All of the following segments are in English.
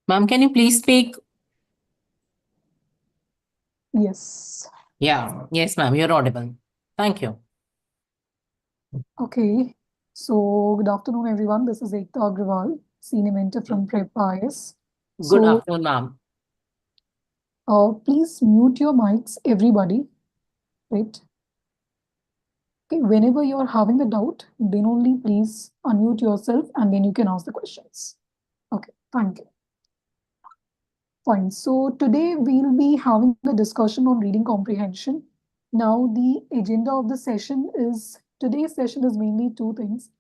Ma'am, can you please speak? Yes. Yeah, yes, ma'am, you're audible. Thank you. Okay. So, good afternoon, everyone. This is Ekta Agrawal, Senior Mentor from Prepp IAS. Good So, afternoon, ma'am. please mute your mics, everybody. Right? Okay. Whenever you're having a doubt, then only please unmute yourself and then you can ask the questions. Okay. Thank you. Fine. So, today we'll be having a discussion on reading comprehension. Now, the agenda of the session is today's session is mainly two things.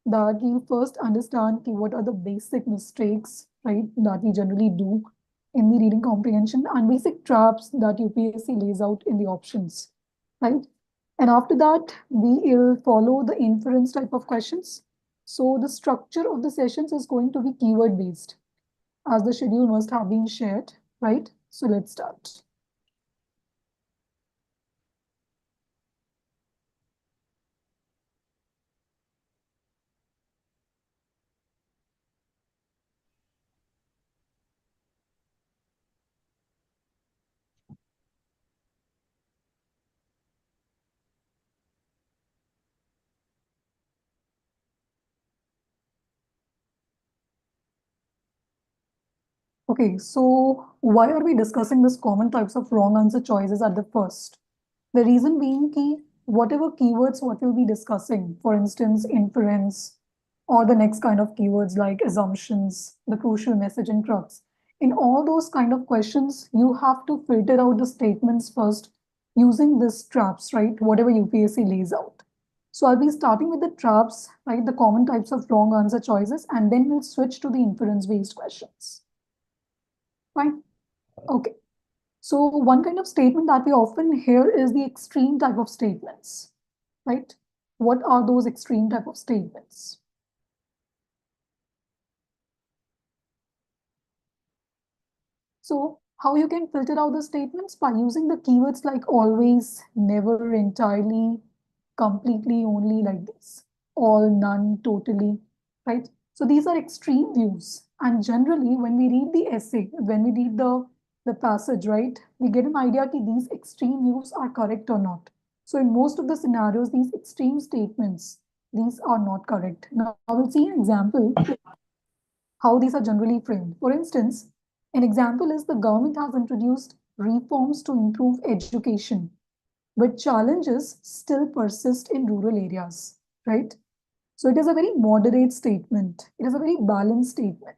That we'll first understand what are the basic mistakes, right, that we generally do in the reading comprehension and basic traps that UPSC lays out in the options, right? And after that, we will follow the inference type of questions. So the structure of the sessions is going to be keyword based, as the schedule must have been shared, right? So let's start. Okay, so why are we discussing this common types of wrong answer choices at the first? The reason being key, whatever keywords what we'll be discussing, for instance, inference, or the next kind of keywords like assumptions, the crucial message and crux. In all those kind of questions, you have to filter out the statements first using these traps, right? Whatever UPSC lays out. So I'll be starting with the traps, right? The common types of wrong answer choices, and then we'll switch to the inference-based questions. Fine. Okay. So one kind of statement that we often hear is the extreme type of statements, right? What are those extreme type of statements? So how you can filter out the statements by using the keywords like always, never, entirely, completely, only, like this, all, none, totally, right? So these are extreme views. And generally, when we read the essay, when we read the passage, right, we get an idea that these extreme views are correct or not. So in most of the scenarios, these extreme statements, these are not correct. Now, I will see an example how these are generally framed. For instance, an example is the government has introduced reforms to improve education, but challenges still persist in rural areas, right? So it is a very moderate statement. It is a very balanced statement.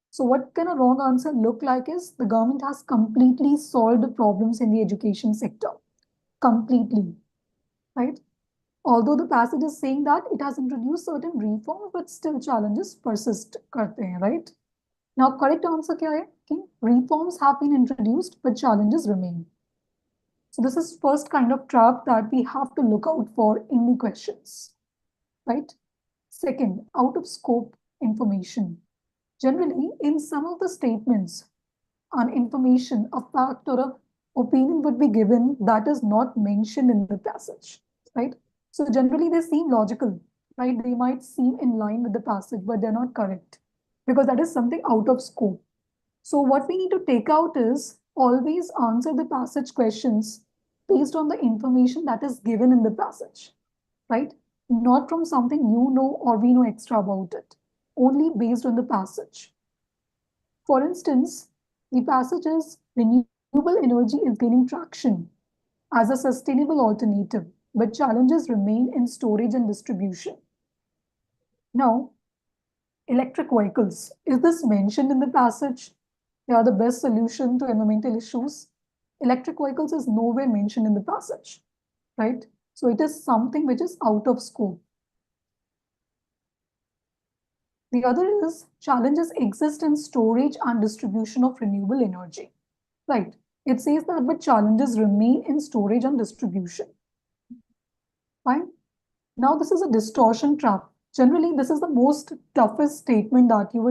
So what can a wrong answer look like is the government has completely solved the problems in the education sector. Completely, right? Although the passage is saying that it has introduced certain reforms, but still challenges persist, karte hain, right? Now, correct answer kya hai? Okay. Reforms have been introduced, but challenges remain. So this is first kind of trap that we have to look out for in the questions, right? Second, out of scope information. Generally, in some of the statements, an information, a fact or a opinion would be given that is not mentioned in the passage, right? So generally they seem logical, right? They might seem in line with the passage, but they're not correct because that is something out of scope. So what we need to take out is always answer the passage questions based on the information that is given in the passage, right? Not from something you know or we know extra about it, only based on the passage. For instance, the passage is renewable energy is gaining traction as a sustainable alternative, but challenges remain in storage and distribution. Now, electric vehicles, is this mentioned in the passage? They are the best solution to environmental issues. Electric vehicles is nowhere mentioned in the passage, right? So it is something which is out of scope. The other is challenges exist in storage and distribution of renewable energy, right? It says that but challenges remain in storage and distribution. Fine. Now this is a distortion trap. Generally, this is the most toughest statement that you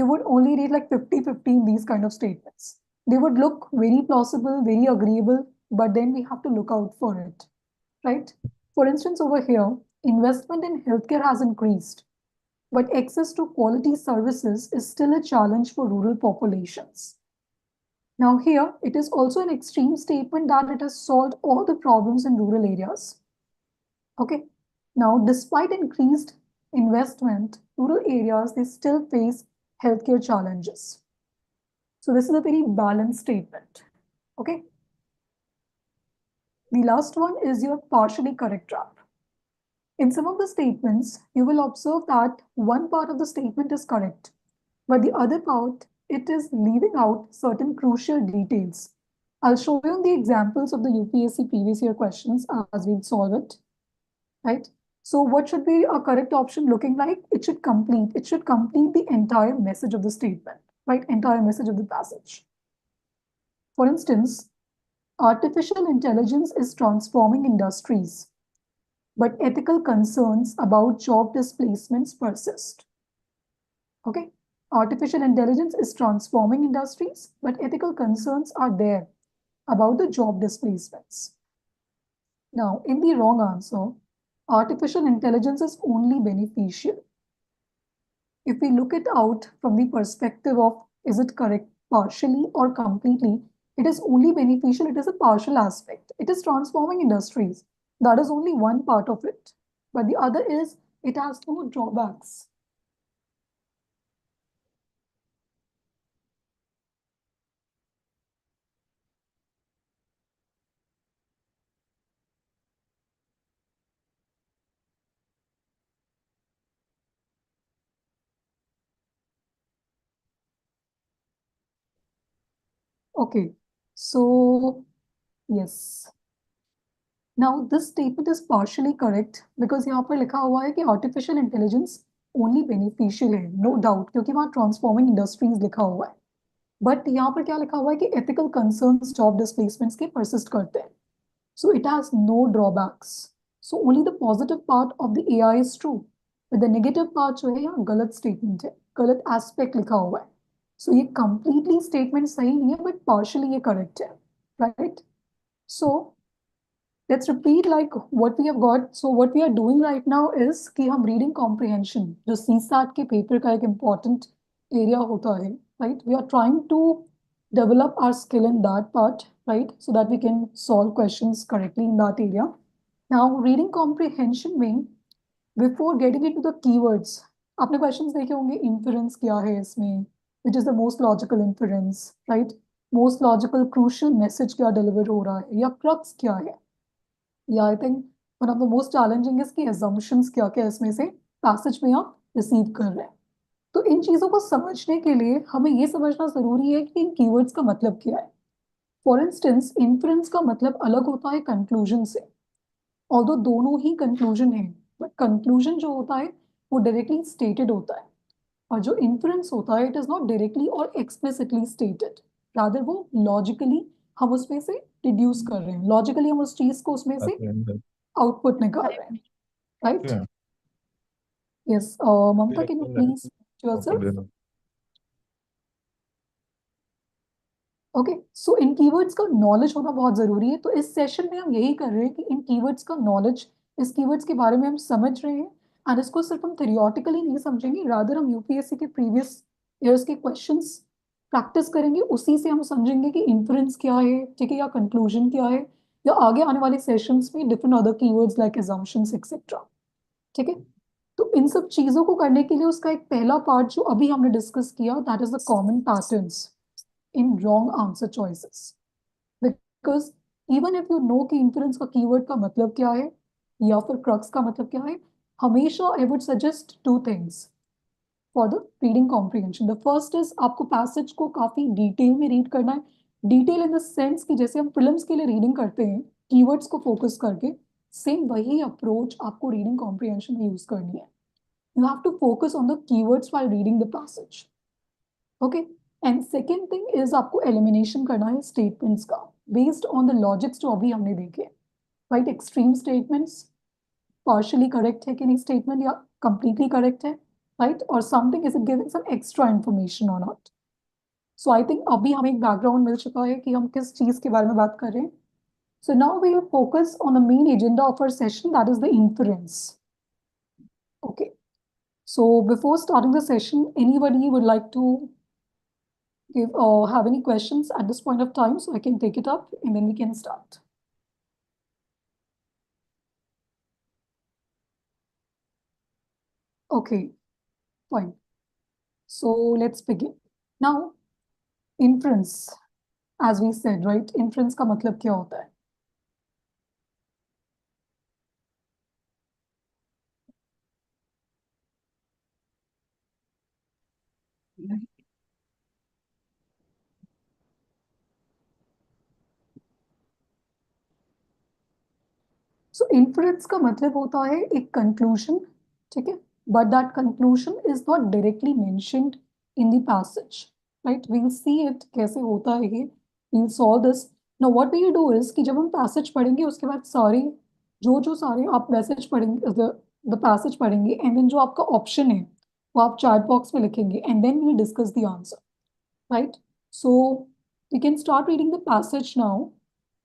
would only read like 50-50 in these kind of statements. They would look very plausible, very agreeable, but then we have to look out for it, right? For instance, over here, investment in healthcare has increased, but access to quality services is still a challenge for rural populations. Now here, it is also an extreme statement that it has solved all the problems in rural areas. Okay. Now, despite increased investment, rural areas, they still face healthcare challenges. So this is a very balanced statement. Okay. The last one is your partially correct trap. In some of the statements, you will observe that one part of the statement is correct, but the other part, it is leaving out certain crucial details. I'll show you the examples of the UPSC previous year questions as we solve it, right? So what should be a correct option looking like? It should complete the entire message of the statement, right? Entire message of the passage. For instance, artificial intelligence is transforming industries, but ethical concerns about job displacements persist. Okay, artificial intelligence is transforming industries, but ethical concerns are there about the job displacements. Now, in the wrong answer, artificial intelligence is only beneficial. If we look it out from the perspective of is it correct partially or completely, it is only beneficial, it is a partial aspect. It is transforming industries. That is only one part of it. But the other is it has no drawbacks. Okay, so yes. Now this statement is partially correct because यहाँ पर लिखा हुआ है कि artificial intelligence only beneficial है, no doubt, क्योंकि वहाँ transforming industries लिखा हुआ है. But यहाँ पर क्या लिखा हुआ है कि ethical concerns job displacements के persist करते हैं. So it has no drawbacks. So only the positive part of the AI is true. But the negative part जो है यहाँ गलत statement है, गलत aspect लिखा हुआ है. So ये completely statement सही नहीं है, but partially ये correct है, right? So let's repeat like what we have got. So what we are doing right now is कि हम reading comprehension जो CSAT के paper का एक important area होता है, right? We are trying to develop our skill in that part, right? So that we can solve questions correctly in that area. Now reading comprehension में before getting into the keywords, आपने questions देखे होंगे inference क्या है इसमें, which is the most logical inference, right? Most logical crucial message क्या deliver हो रहा है या crux क्या है. या I think one of the most challenging is कि assumptions क्या क्या इसमें से पैसेज में आप रिसीव कर रहे हैं. तो इन चीजों को समझने के लिए हमें ये समझना जरूरी है कि इन कीवर्ड्स का मतलब क्या है. फॉर इंस्टेंस इन्फ्रेंस का मतलब अलग होता है कंक्लूजन से, ऑल्दो दोनों ही कंक्लूजन है, बट कंक्लूजन जो होता है वो डायरेक्टली स्टेटेड होता है और जो इन्फ्रेंस होता है इट इज नॉट डायरेक्टली और एक्सप्लिसिटली स्टेटेड, रादर वो लॉजिकली हम उसमें से डिड्यूस कर रहे हैं, लॉजिकली हम उस चीज को उसमें से आउटपुट निकाल रहे हैं, right? Yes, Mamta can you please yourself. Okay, so इन कीवर्ड्स का नॉलेज होना बहुत जरूरी है. तो इस सेशन में हम यही कर रहे हैं कि इन कीवर्ड्स का नॉलेज, इस कीवर्ड्स के बारे में हम समझ रहे हैं एंड इसको सिर्फ हम थियोरेटिकली नहीं समझेंगे, रादर हम यूपीएससी के प्रीवियस ईयर्स के क्वेश्चंस प्रैक्टिस करेंगे, उसी से हम समझेंगे कि इन्फ्रेंस क्या है, ठीक है, या कंक्लूजन क्या है, या आगे आने वाले सेशंस में different other keywords like assumptions etcetera. ठीक है, तो इन सब चीजों को करने के लिए उसका एक पहला पार्ट जो अभी हमने डिस्कस किया, that is the common patterns in wrong answer choices. Because even if you know कि इन्फ्रेंस का कीवर्ड का मतलब क्या है या फिर क्रक्स का मतलब क्या है, हमेशा I would suggest two things for the reading comprehension. The first is आपको पैसेज को काफी डिटेल में रीड करना है. डिटेल इन द सेंस कि जैसे हम प्रीलिम्स के लिए रीडिंग करते हैं कीवर्ड्स को फोकस करके, सेम वही अप्रोच आपको रीडिंग कॉम्प्रिहेंशन में यूज करनी है. You have to focus on the keywords while reading the passage. Okay. And second thing is आपको elimination करना है statements का based on the logics जो अभी हमने देखे. Right? Extreme statements, partially correct है कि नहीं statement या completely correct है, right? Or something is it giving some extra information or not? So I think अभी हमें एक background मिल चुका है कि हम किस चीज के बारे में बात कर रहे हैं. So now we will focus on the main agenda of our session, that is the inference. Okay. So before starting the session, anybody would like to give or have any questions at this point of time, so I can take it up and then we can start. Okay, fine. So let's begin. Now, inference, as we said, right? Inference का मतलब क्या होता है? सो inference का मतलब होता है एक कंक्लूजन, ठीक है, but that conclusion is not directly mentioned in the passage, right? We will see it कैसे होता है ये, we will solve this. Now what we do is कि जब हम पैसेज पढ़ेंगे उसके बाद सारे जो जो सारे आप मैसेज पढ़ेंगे, द पैसेज पढ़ेंगे एंड देन जो आपका ऑप्शन है वो आप चैट बॉक्स में लिखेंगे and then we discuss the answer, right? So we can start reading the passage now.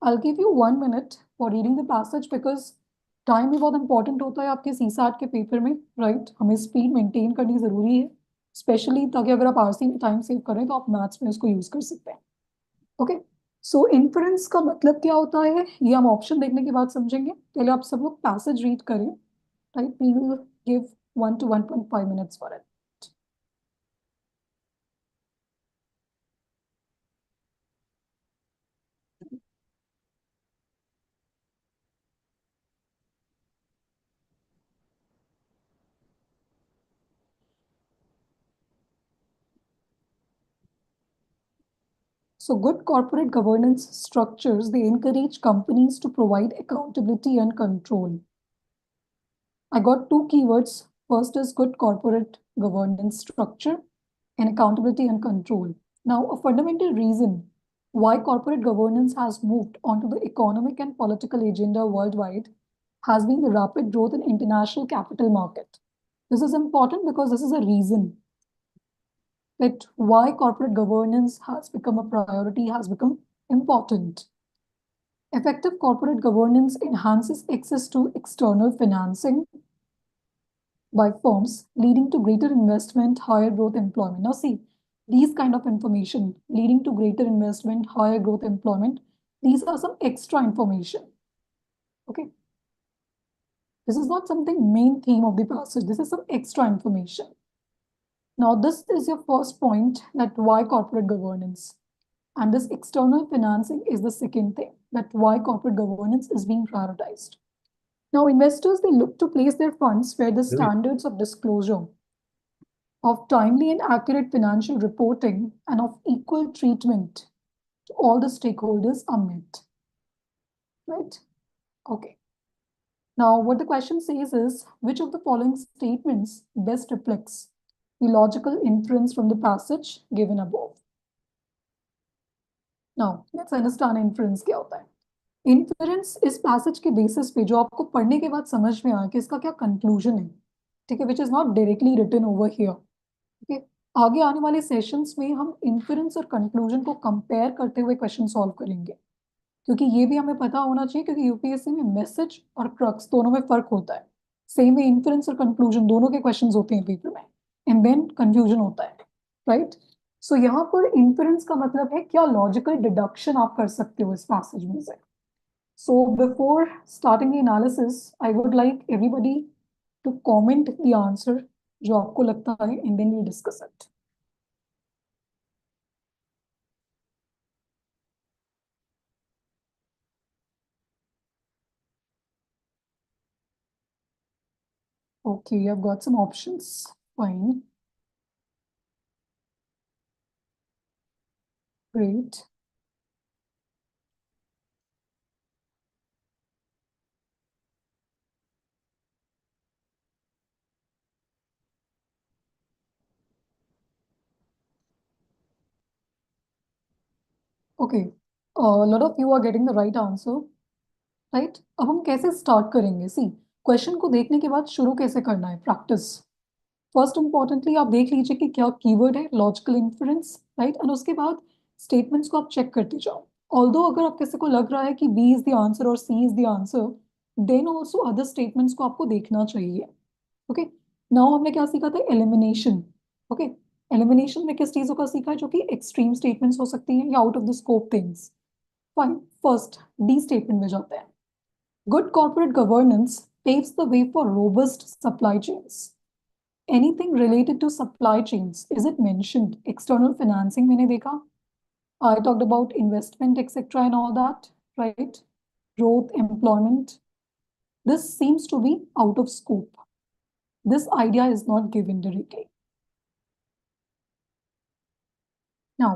I'll give you 1 minute for reading the passage because time भी बहुत इंपॉर्टेंट होता है आपके सीसैट के पेपर में, राइट? हमें स्पीड मेंटेन करनी जरूरी है, स्पेशली ताकि अगर आप आरसी में टाइम सेव करें तो आप मैथ्स में उसको यूज कर सकते हैं। ओके, सो इन्फरेंस का मतलब क्या होता है ये हम ऑप्शन देखने के बाद समझेंगे। पहले आप सब लोग पैसेज रीड करें, right? We will give 1 to 1.5 minutes for it. So good corporate governance structures, they encourage companies to provide accountability and control. I got two keywords. First is good corporate governance structure and accountability and control. Now, a fundamental reason why corporate governance has moved onto the economic and political agenda worldwide has been the rapid growth in international capital market. This is important because this is a reason that why corporate governance has become a priority, has become important. Effective corporate governance enhances access to external financing by firms, leading to greater investment, higher growth employment. Now see, these kind of information leading to greater investment, higher growth employment, these are some extra information. Okay. This is not something main theme of the passage. This is some extra information. Now, this is your first point, that why corporate governance. And this external financing is the second thing, that why corporate governance is being prioritized. Now, investors, they look to place their funds where the standards of disclosure, of timely and accurate financial reporting, and of equal treatment to all the stakeholders are met. Right? Okay. Now, what the question says is, which of the following statements best reflects the logical inference from the passage given above? Now, let's understand inference क्या होता है। Inference इस passage के basis पे जो आपको पढ़ने के बाद समझ में आए कि इसका क्या conclusion है, ठीक है, which is not directly written over here. Okay? आगे आने वाले सेशंस में हम inference और conclusion को compare करते हुए क्वेश्चन सॉल्व करेंगे, क्योंकि ये भी हमें पता होना चाहिए, क्योंकि यूपीएससी में मैसेज और क्रक्स दोनों में फर्क होता है। सेम में इंफरेंस और कंक्लूजन दोनों के क्वेश्चंस होते हैं पेपर में, एंड देन कंफ्यूजन होता है, राइट? सो यहाँ पर इंफरेंस का मतलब है क्या लॉजिकल डिडक्शन आप कर सकते हो इस पैसेज में से। So before starting the analysis I would like everybody to comment the answer जो आपको लगता है, and then we discuss it. Okay, I've got some options. Fine. Great. Okay. A lot of you are getting the right answer. Right? अब हम कैसे start करेंगे? सी, question को देखने के बाद शुरू कैसे करना है? प्रैक्टिस। फर्स्ट इंपॉर्टेंटली आप देख लीजिए कि क्या कीवर्ड है, लॉजिकल इन्फरेंस, राइट? एंड उसके बाद स्टेटमेंट्स को आप चेक करते जाओ। ऑल्दो अगर आप किसी को लग रहा है कि बी इज द आंसर और C is the answer, then also other statements को आपको देखना चाहिए। ओके, नाउ हमने क्या सीखा था? एलिमिनेशन. ओके, एलिमिनेशन में किस चीजों का सीखा है? जो कि एक्सट्रीम स्टेटमेंट्स हो सकती हैं या out of the scope things. Fine, first D statement में जाते हैं. Good corporate governance paves the way for robust supply chains. Anything related to supply chains, is it mentioned? External financing मैंने देखा. I talked about investment, etc. and all that, right? Growth, employment. This seems to be out of scope. This idea is not given directly. Now,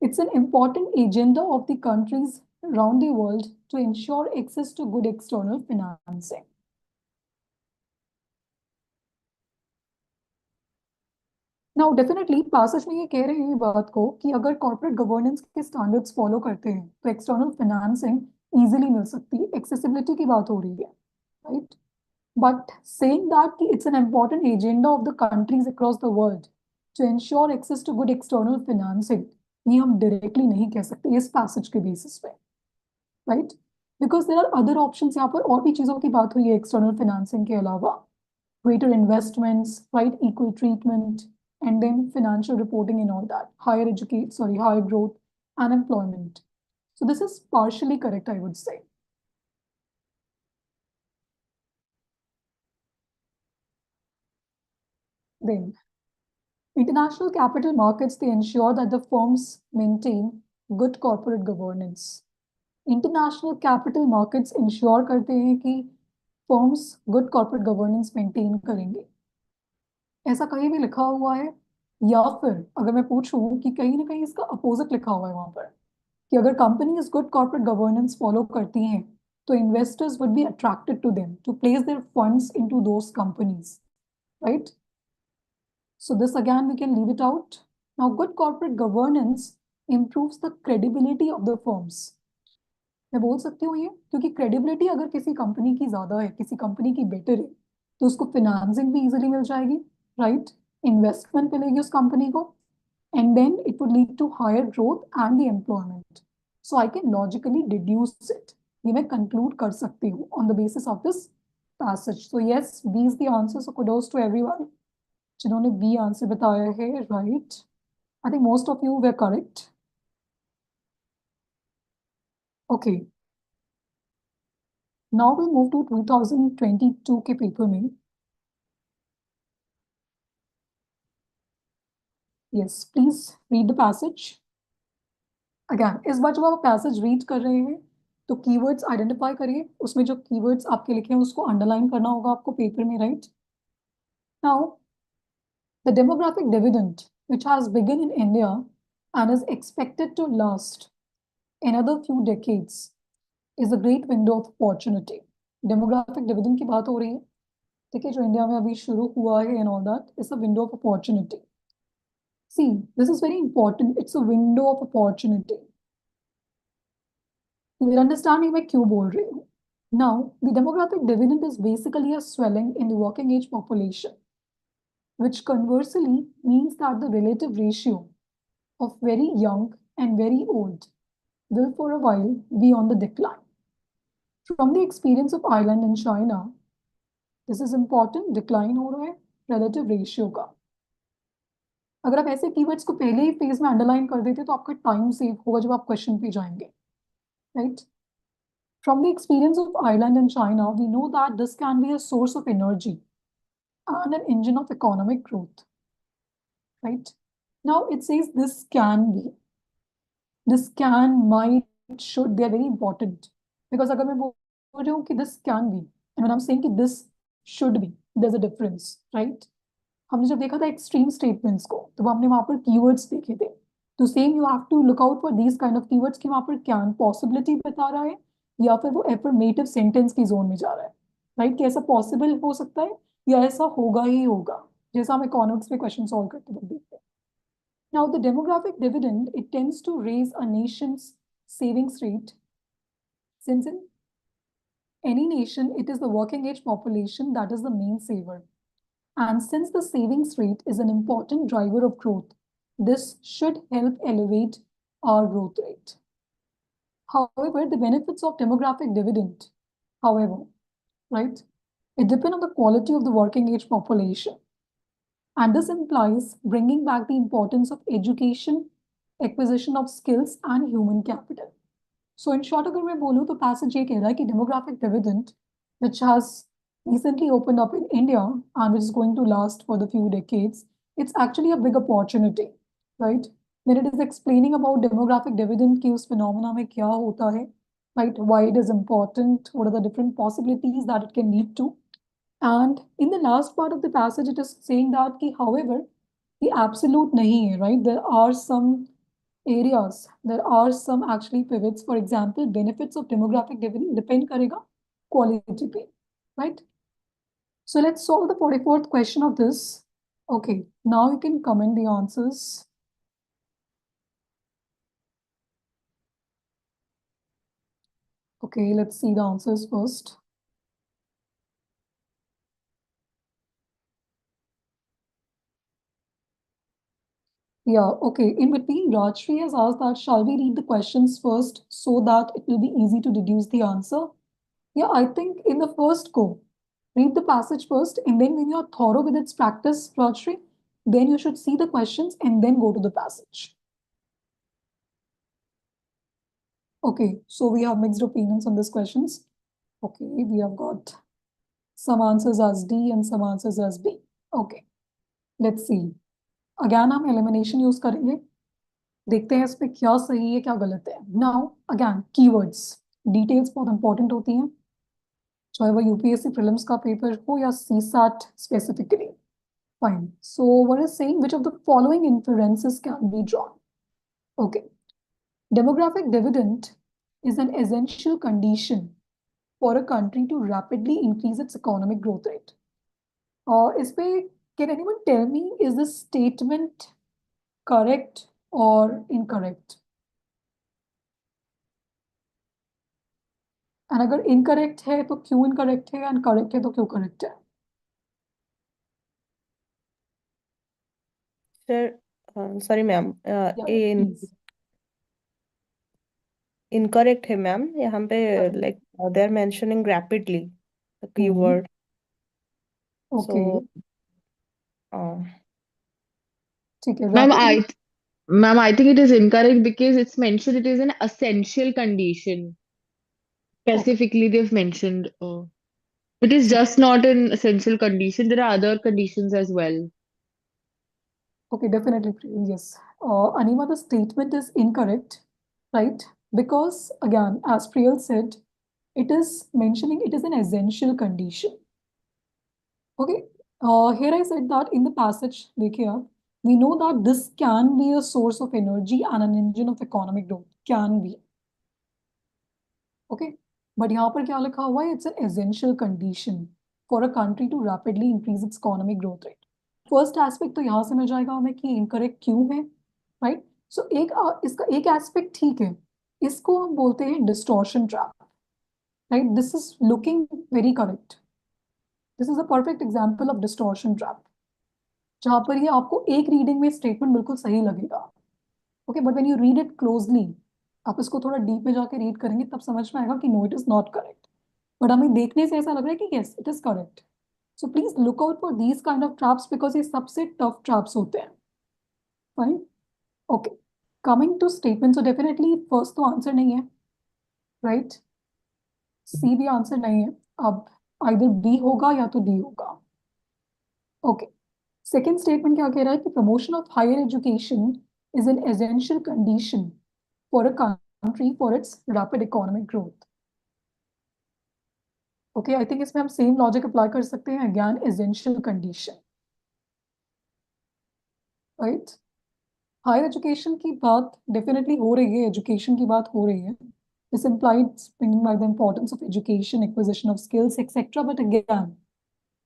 it's an important agenda of the countries around the world to ensure access to good external financing. Now definitely passage में ये कह रहे हैं ये बात को कि अगर कॉर्पोरेट गवर्नेंस के स्टैंडर्ड्स फॉलो करते हैं तो एक्सटर्नल फाइनेंसिंग इजीली मिल सकती है. एक्सेसिबिलिटी की बात हो रही है, राइट? बट सेइंग दैट कि it's an important agenda of the countries across the world to ensure access to good external financing, ये हम डायरेक्टली नहीं कह सकते इस पैसेज के बेसिस पे, right? Because there are other options. यहाँ पर और भी चीजों की बात हुई है एक्सटर्नल फाइनेंसिंग के अलावा. greater investments, right? Equal treatment, and then financial reporting and all that. Higher growth and employment. So this is partially correct, I would say. Then, international capital markets, they ensure that the firms maintain good corporate governance. International capital markets ensure करते हैं कि firms good corporate governance maintain करेंगे. ऐसा कहीं भी लिखा हुआ है? या फिर अगर मैं पूछूं कि कहीं ना कहीं इसका अपोजिट लिखा हुआ है वहां पर कि अगर companies good corporate governance follow करती हैं तो investors would be attracted to them to place their funds into those companies, right? So this again we can leave it out. Now good corporate governance improves the credibility of the firms. मैं बोल सकती हूँ ये क्योंकि credibility अगर किसी company की ज्यादा है, किसी कंपनी की बेटर है, तो उसको फिनेंसिंग भी इजीली मिल जाएगी, राइट? इन्वेस्टमेंट मिलेगी उस कंपनी को, and then it would lead to higher growth and the employment. So I can logically deduce it. ये मैं conclude कर सकती हूँ on the basis of this passage. So yes, B is the answer. So kudos to everyone जिन्होंने B answer बताया है, right? I think most of you were correct. Okay. Now we'll move to 2022 के paper में. Yes, please read the passage. Again, इस बार जब आप passage read कर रहे हैं तो कीवर्ड्स आइडेंटिफाई करिए. उसमें जो कीवर्ड्स आपके लिखे हैं उसको अंडरलाइन करना होगा आपको पेपर में, right? Now the demographic dividend, which has begun in India and is expected to last another few decades, is a great window of opportunity. Demographic dividend की बात हो रही है, ठीक है, जो इंडिया में अभी शुरू हुआ है and all that is a window of opportunity. See, this is very important. It's a window of opportunity. You will understand मैं क्यों बोल रही हूँ. Now, the demographic dividend is basically a swelling in the working age population, which conversely means that the relative ratio of very young and very old will for a while be on the decline. From the experience of Ireland and China, this is important. Decline हो रहा है relative ratio का. अगर आप ऐसे keywords को पहले ही phase में अंडरलाइन कर देते तो आपका टाइम सेव होगा जब आप क्वेश्चन पे जाएंगे, right? From the experience of Ireland and China, we know that this can be a source of energy and an engine of economic growth, right? Now it says this can be. This can, might, should, they are very important. Because अगर मैं बोल रही हूँ कि this can be, and when I'm saying कि this should be, there's a difference, right? हमने जब देखा था एक्सट्रीम स्टेटमेंट्स को तो हमने वहां पर कीवर्ड्स देखे थे. तो same you have to look out for these kind of keywords कि वहां पर कैन पॉसिबिलिटी बता रहा है या फिर वो एफर्मेटिव सेंटेंस की जोन में जा रहा है, राइट? कि ऐसा पॉसिबल हो सकता है या ऐसा होगा ही होगा, जैसा हम इकोनॉमिक्स में क्वेश्चन सॉल्व करते हुए देखते हैं. Now, the demographic dividend, it tends to raise a nation's savings rate, since in any nation, it is the working age population that is the main saver. And since the savings rate is an important driver of growth, this should help elevate our growth rate. However, the benefits of demographic dividend, however, right? It depends on the quality of the working age population. And this implies bringing back the importance of education, acquisition of skills and human capital. So in short, अगर मैं बोलूँ तो passage ये कह रहा है कि demographic dividend, which has recently opened up in India and which is going to last for the few decades, it's actually a big opportunity, right? When it is explaining about demographic dividend कि उस phenomena में क्या होता है, right? Why it is important, what are the different possibilities that it can lead to. And in the last part of the passage, it is saying that, ki, however, the absolute nahi hai, right? There are some areas, there are some actually pivots. For example, benefits of demographic dividend depend karega quality pe, right? So let's solve the 44th question of this. Okay, now you can comment the answers. Okay, let's see the answers first. Yeah, okay. In between, Rajshri has asked that, shall we read the questions first so that it will be easy to deduce the answer? Yeah, I think in the first go, read the passage first, and then when you're thorough with its practice, Rajshri, then you should see the questions and then go to the passage. Okay, so we have mixed opinions on these questions. Okay, we have got some answers as D and some answers as B. Okay, let's see. Again, हम elimination use करेंगे. देखते हैं इसमें क्या सही है क्या गलत है. Now, again, keywords. Details बहुत important होती हैं. चाहे वो UPSC Prelims का पेपर हो या CSAT specifically. Fine. So what is saying, which of the following inferences can be drawn? Okay. Demographic dividend is an essential condition for a country to rapidly increase its economic growth rate. Can anyone tell me, is this statement correct or incorrect? And अगर incorrect है तो क्यों incorrect है, and correct है तो क्यों correct है? Sir, sorry ma'am, Yeah, please. incorrect है ma'am. यहाँ पे like they are mentioning rapidly the keyword. Okay. So, ठीक है. Ma'am, rapidly- ma'am, I think it is incorrect because it's mentioned it is an essential condition. Specifically, they've mentioned it is just not an essential condition. There are other conditions as well. Okay, definitely, yes. Anima, the statement is incorrect, right? Because again, as Priyal said, it is mentioning it is an essential condition. Okay, here I said that in the passage, देखिए आप, we know that this can be a source of energy and an engine of economic growth. Can be. Okay, but यहाँ पर क्या लिखा हुआ है? It's an essential condition for a country to rapidly increase its economic growth rate. First aspect तो यहाँ से मिल जाएगा हमें कि इनकरेक्ट क्यों है, राइट? सो इसका एक एस्पेक्ट ठीक है, इसको हम बोलते हैं distortion trap, right? This is looking very correct. This is a perfect example of distortion trap, जहां पर ये आपको एक रीडिंग में स्टेटमेंट बिल्कुल सही लगेगा. Okay, but when you read it closely, आप इसको थोड़ा डीप में जाके रीड करेंगे तब समझ में आएगा कि no, it is not correct. But हमें देखने से ऐसा लग रहा है कि yes, it is correct. So please look out for these kind of traps because ये सबसे tough traps होते हैं. Fine. Okay. Coming to statement, so definitely first तो answer नहीं है, right? C भी answer नहीं है. अब either B होगा या तो D होगा. Okay. Second statement क्या कह रहा है कि promotion of higher education is an essential condition for a country for its rapid economic growth. Okay, I think इसमें हम same logic apply कर सकते हैं. Again, essential condition. Right? Higher education की बात डेफिनेटली हो रही है, एजुकेशन की बात हो रही है. This implies bringing back the importance of education, acquisition of skills, etc. But again,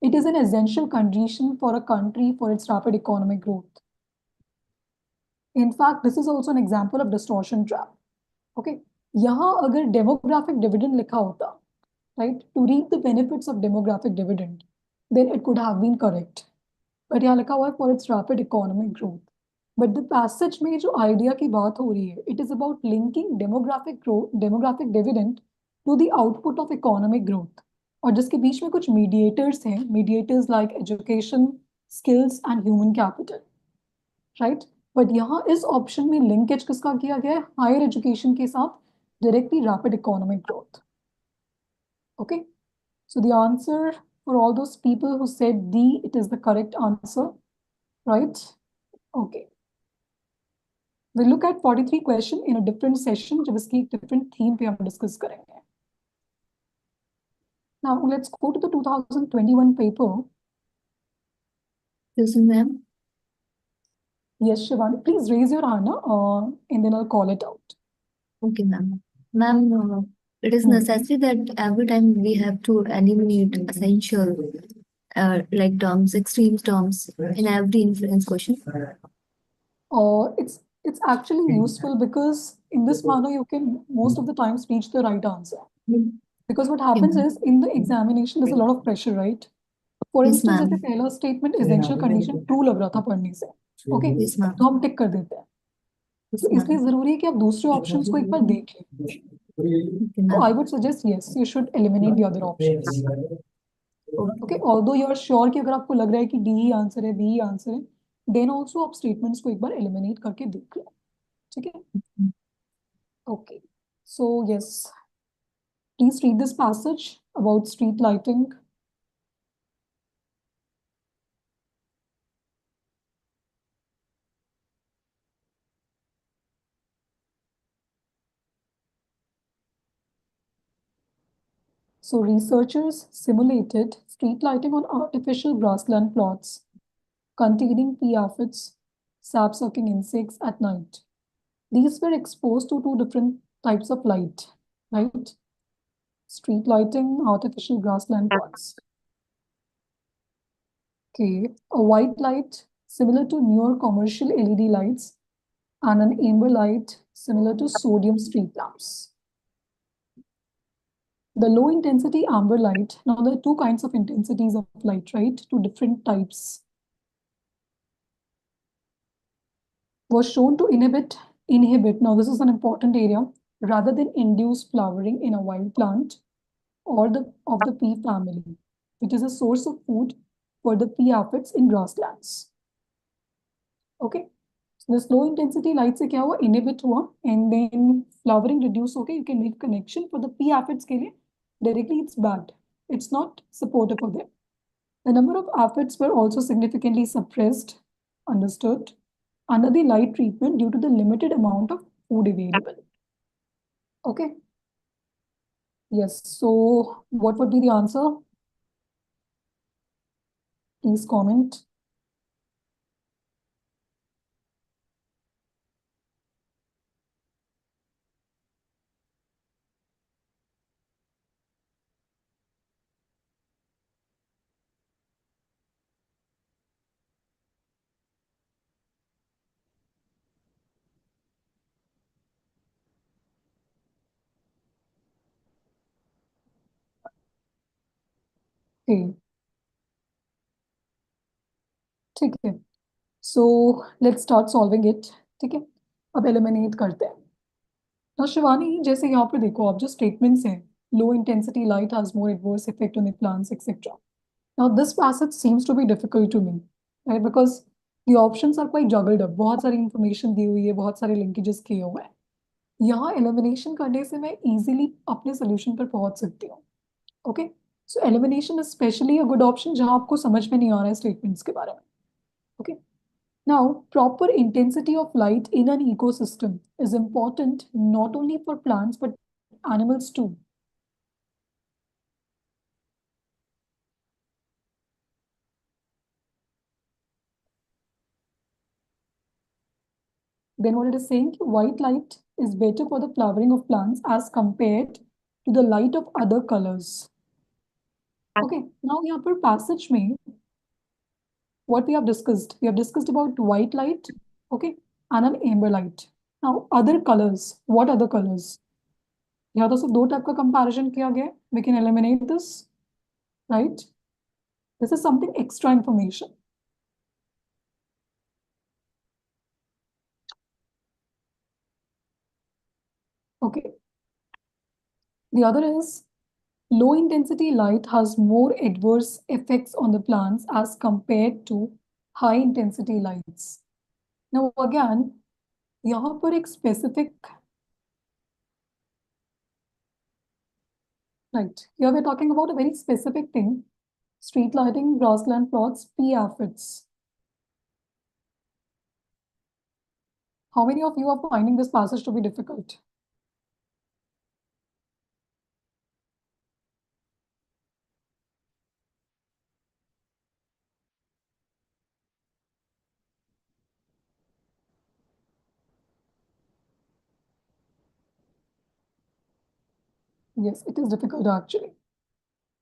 it is an essential condition for a country for its rapid economic growth. In fact, this is also an example of distortion trap. Okay, यहाँ अगर demographic dividend लिखा होता, right, to reap the benefits of demographic dividend, then it could have been correct. But यहाँ लिखा हुआ है for its rapid economic growth. But the passage में जो idea की बात हो रही है, it is about linking demographic growth, demographic dividend to the output of economic growth. और जिसके बीच में कुछ मीडिएटर्स हैं, mediators like education, skills and human capital, right. But यहाँ इस ऑप्शन में लिंकेज किसका किया गया है? हायर एजुकेशन के साथ directly rapid economic growth. Okay, so the answer for all those people who said D, it is the correct answer, right? Okay. We'll look at 43 question in a different session, जब इसकी एक different theme पे हम discuss करेंगे. Now let's go to the 2021 paper. Yes, ma'am. Yes, Shivani, please raise your hand, and then I'll call it out. Okay, ma'am. Ma'am, it is Hmm. necessary that every time we have to eliminate essential, like terms, extreme terms in every inference question. It's actually useful because in this manner you can most of the times reach the right answer. Because what happens ma'am. is in the examination there's a lot of pressure, right? For Yes, instance, ma'am. जैसे पहला statement essential condition true लग रहा था पढ़ने से, okay, Yes, ma'am. तो हम टिक कर देते हैं. Yes, तो इसलिए ma'am. जरूरी है कि आप दूसरे ऑप्शंस को एक बार देख लें. Okay, So I ma'am. would suggest yes, you should eliminate the other options. Okay, although you are sure कि अगर आपको लग रहा है कि डी ही आंसर है, बी ही आंसर है, देन ऑल्सो आप स्टेटमेंट्स को एक बार एलिमिनेट करके देख लो. ठीक है. Okay, so yes, please read this passage about street lighting. So researchers simulated street lighting on artificial grassland plots containing pea aphids, sap-sucking insects at night. These were exposed to two different types of light, right? Street lighting, artificial grassland plots. Okay, a white light similar to newer commercial LED lights and an amber light similar to sodium street lamps. The low intensity amber light, now there are two kinds of intensities of light, right? Two different types. Was shown to inhibit, now this is an important area, rather than induce flowering in a wild plant or of the pea family, which is a source of food for the pea aphids in grasslands. Okay, so this low intensity light से क्या हुआ? Inhibit हुआ, and then flowering reduce. Okay, you can make connection for the pea aphids के लिए directly it's bad. It's not supportive of them. The number of aphids were also significantly suppressed, understood, under the light treatment due to the limited amount of food available. Okay. Yes. So what would be the answer? Please comment. Okay. ठीक है. So let's start solving it. ठीक है. अब eliminate करते हैं. Now Shivani, जैसे यहाँ पर देखो आप जो statements हैं, low intensity light has more adverse effect on the plants, etc. Now this passage seems to be difficult to me, right? Because the options are quite juggled up. बहुत सारी information दी हुई है, बहुत सारे linkages किए हुए हैं. यहाँ elimination करने से मैं easily अपने solution पर पहुंच सकती हूँ. Okay? So elimination is especially a good option जहाँ आपको समझ में नहीं आ रहा है statements के बारे में. Okay? Now, proper intensity of light in an ecosystem is important not only for plants but animals too. Then what it is saying, white light is better for the flowering of plants as compared to the light of other colors. Okay, now यहाँ पर passage में what we have discussed about white light, okay, and an amber light. Now other colors, what other colors? यहाँ तो सिर्फ दो type का comparison किया गया है. We can eliminate this, right? This is something extra information. Okay. The other is low intensity light has more adverse effects on the plants as compared to high intensity lights. Now again, यहाँ पर एक specific, right, here we're talking about a very specific thing, street lighting, grassland plots, P-aphids. How many of you are finding this passage to be difficult? Yes, it is difficult actually.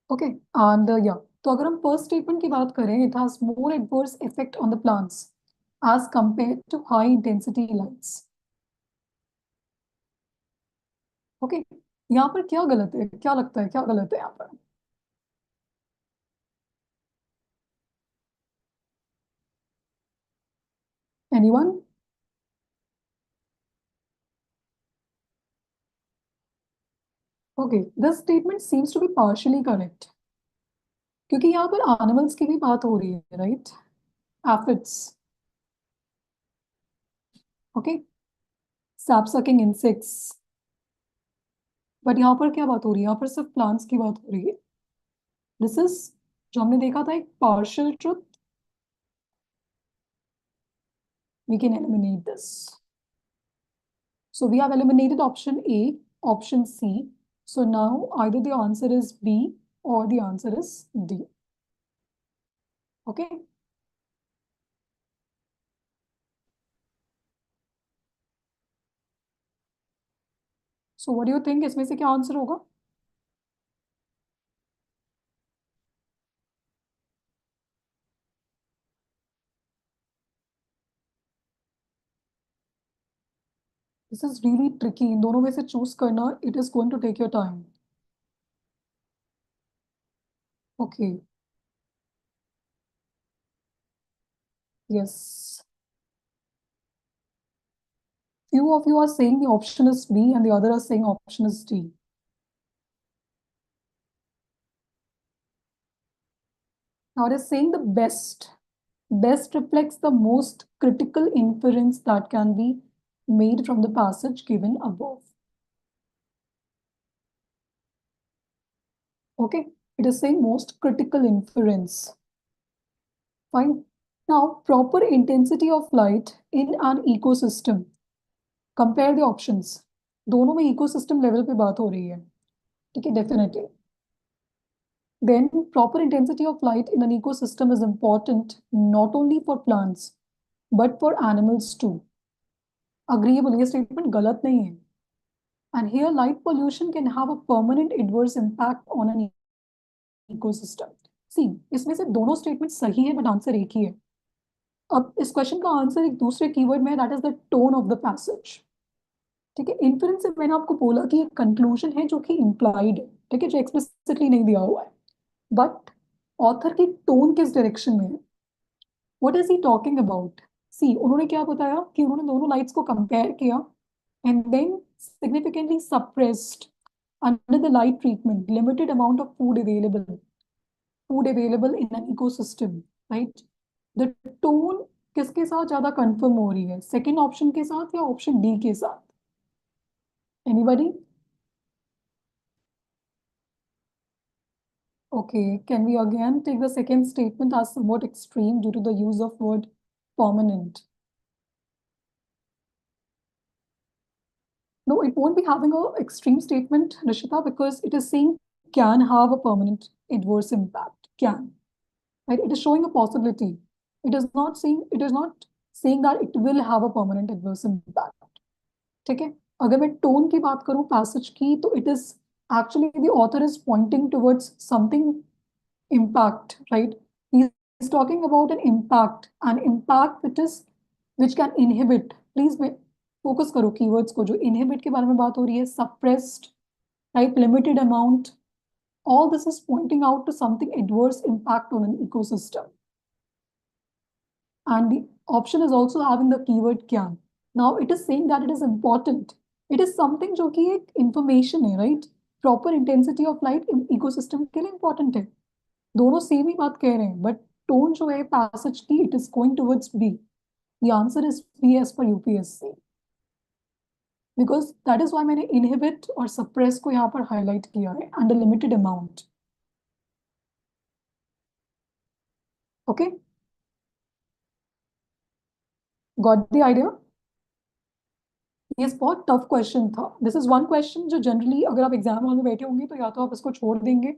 Okay, and yeah, तो अगर हम first statement की बात करें, it has more adverse effect on the plants as compared to high intensity lights. Okay, यहाँ पर क्या गलत है? क्या लगता है? क्या गलत है यहाँ पर? Anyone? Okay, this statement seems to be partially correct. क्योंकि यहाँ पर animals की भी बात हो रही है, right? Aphids. Okay, sap-sucking insects. But यहाँ पर क्या बात हो रही है? यहाँ पर सिर्फ plants की बात हो रही है. This is जो हमने देखा था एक partial truth. We can eliminate this. So we have eliminated option A, option C. So now either the answer is B or the answer is D. Okay. So what do you think? इसमें से क्या answer होगा? This is really tricky. इन दोनों में से choose करना, it is going to take your time. Okay. Yes. Few of you are saying the option is B and the other are saying option is D. Now it is saying the best. Best reflects the most critical inference that can be made from the passage given above. Okay, it is saying most critical inference. Fine. Now, proper intensity of light in an ecosystem. Compare the options. दोनों में ecosystem level पे बात हो रही है. ठीक है, definitely. Then, proper intensity of light in an ecosystem is important not only for plants but for animals too. Agreeable, ये statement गलत नहीं है. And here, light pollution can have a permanent adverse impact on an ecosystem. See, इसमें से दोनों statement सही है, but answer एक ही है. अब इस क्वेश्चन का आंसर एक दूसरे कीवर्ड में है, that is the tone of the passage. ठीक है, इन्फरेंस से मैंने आपको बोला कि एक कंक्लूजन है जो कि इम्प्लाइड है, ठीक है, जो एक्सप्लिसिटली नहीं दिया हुआ है, बट ऑथर की टोन किस डायरेक्शन में है, what is he talking about. See, उन्होंने क्या बताया कि उन्होंने दोनों लाइट्स को कंपेयर किया and then significantly suppressed under the light treatment limited amount of food available in an ecosystem, right. The tone किसके साथ ज्यादा कंफर्म हो रही है, सेकंड ऑप्शन के साथ या ऑप्शन डी के साथ? Anybody? Okay, can we again take the second statement as somewhat extreme due to the use of word permanent? No, it won't be having an extreme statement, Rishita, because it is saying can have a permanent adverse impact. Can. Right? It is showing a possibility. It is not saying that it will have a permanent adverse impact. ठीक है? अगर मैं tone की बात करूं passage की, तो it is actually the author is pointing towards something impact, right? He's talking about an impact which can inhibit. Please focus करो keywords को, जो inhibit के बारे में बात हो रही है, suppressed, right? Limited amount. All this is pointing out to something adverse impact on an ecosystem. And the option is also having the keyword can. Now it is saying that it is important. It is something जो कि एक information है, right? Proper intensity of light ecosystem के लिए important है। दोनों same ही बात कह रहे हैं, बट टोन जो है पैसेज की, it is going towards B. The answer is B as per UPSC, because that is why मैंने इनहिबिट और सप्रेस को यहाँ पर हाईलाइट किया है under limited amount. Okay, got the idea? ये बहुत टफ क्वेश्चन था। दिस इज वन क्वेश्चन जो जनरली अगर आप एग्जाम हॉल में बैठे होंगे तो या तो आप इसको छोड़ देंगे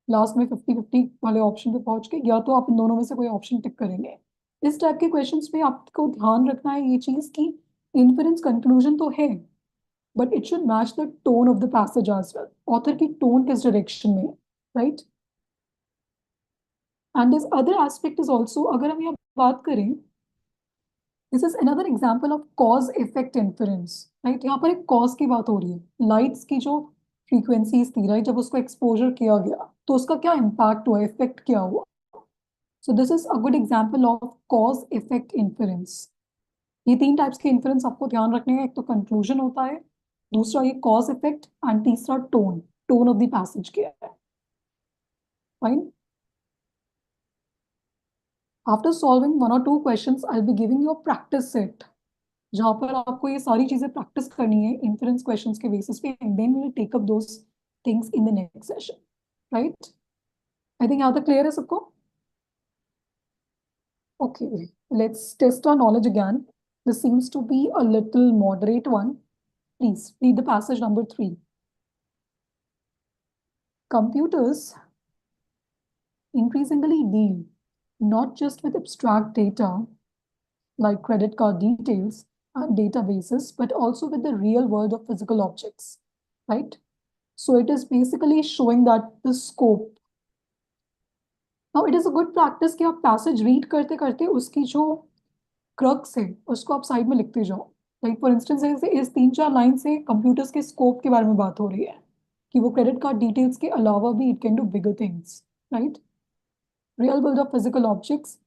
लास्ट में 50-50 वाले ऑप्शन पे पहुंच के, या तो आप इन दोनों में से कोई ऑप्शन टिक करेंगे। इस टाइप के क्वेश्चंस में आपको ध्यान रखना है ये चीज की इन्फरेंस कंक्लूजन तो है, but it should match the tone of the passage as well. Author की टोन किस डायरेक्शन में है, right? And this other aspect is also, अगर हम यहाँ बात करें, this is another example of cause effect inference, right? यहाँ पर एक कॉज की बात हो रही है। लाइट्स की जो फ्रीक्वेंसीज थी, राइट, जब उसको एक्सपोजर किया गया तो उसका क्या इम्पैक्ट हुआ, इफेक्ट क्या हुआ। So this is a good example of cause effect inference. ये तीन टाइप्स के इन्फरेंस आपको ध्यान रखने हैं। एक तो कंक्लूजन होता है, दूसरा ये कॉज इफेक्ट, एंड तीसरा tone, tone of the passage क्या है। Fine. After solving 1 or 2 questions I will be giving you a practice set, जहां पर आपको ये सारी चीजें प्रैक्टिस करनी है इन्फरेंस क्वेश्चंस के बेसिस पे, and then we will take up those things in the next session, right? I think यहाँ तक क्लियर है सबको? Okay, let's test our knowledge again. This seems to be a little moderate one. Please read the passage number 3. Computers increasingly deal not just with abstract data like credit card details and databases, but also with the real world of physical objects, right? So it is basically showing that the scope. Now it is a good practice कि आप passage read करते करते उसकी जो crux है उसको आप side में लिखते जाओ। लाइक फॉर इंस्टेंस इस 3-4 लाइन से कंप्यूटर्स के स्कोप के बारे में बात हो रही है कि वो क्रेडिट कार्ड डिटेल्स के अलावा भी it can do bigger things, right? Real world of physical objects,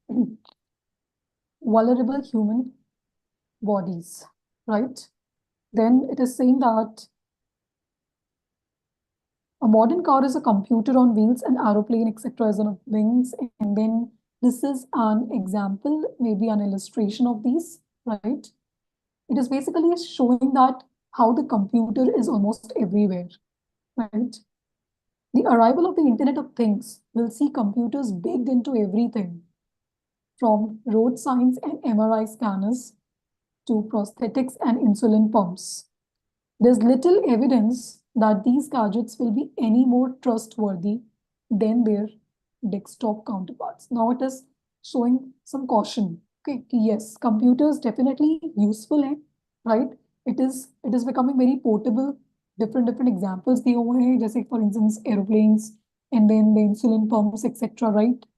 vulnerable human bodies, right? Then it is saying that a modern car is a computer on wheels, an aeroplane, etc. is on wings, and then this is an example, maybe an illustration of these, right? It is basically showing that how the computer is almost everywhere, right? The arrival of the Internet of Things will see computers baked into everything, from road signs and MRI scanners to prosthetics and insulin pumps. There's little evidence that these gadgets will be any more trustworthy than their desktop counterparts. Now it is showing some caution. Okay, yes, computers definitely useful hai, right? It is becoming very portable. Different examples दिए हुए हैं, जैसे for instance aeroplanes and then the insulin pumps etc. right?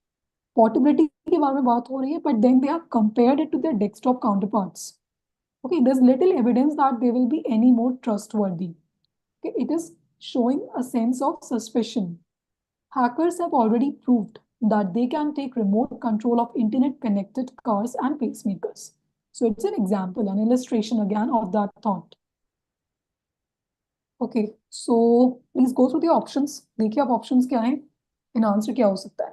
Portability के बारे में बात हो रही है, but then they have compared it to their desktop counterparts. Okay, there's little evidence that they will be any more trustworthy. Okay, it is showing a sense of suspicion. Hackers have already proved that they can take remote control of internet-connected cars and pacemakers. So it's an example, an illustration again of that thought. Okay, so please go through the options. देखिए आप options क्या हैं, and answer क्या हो सकता है.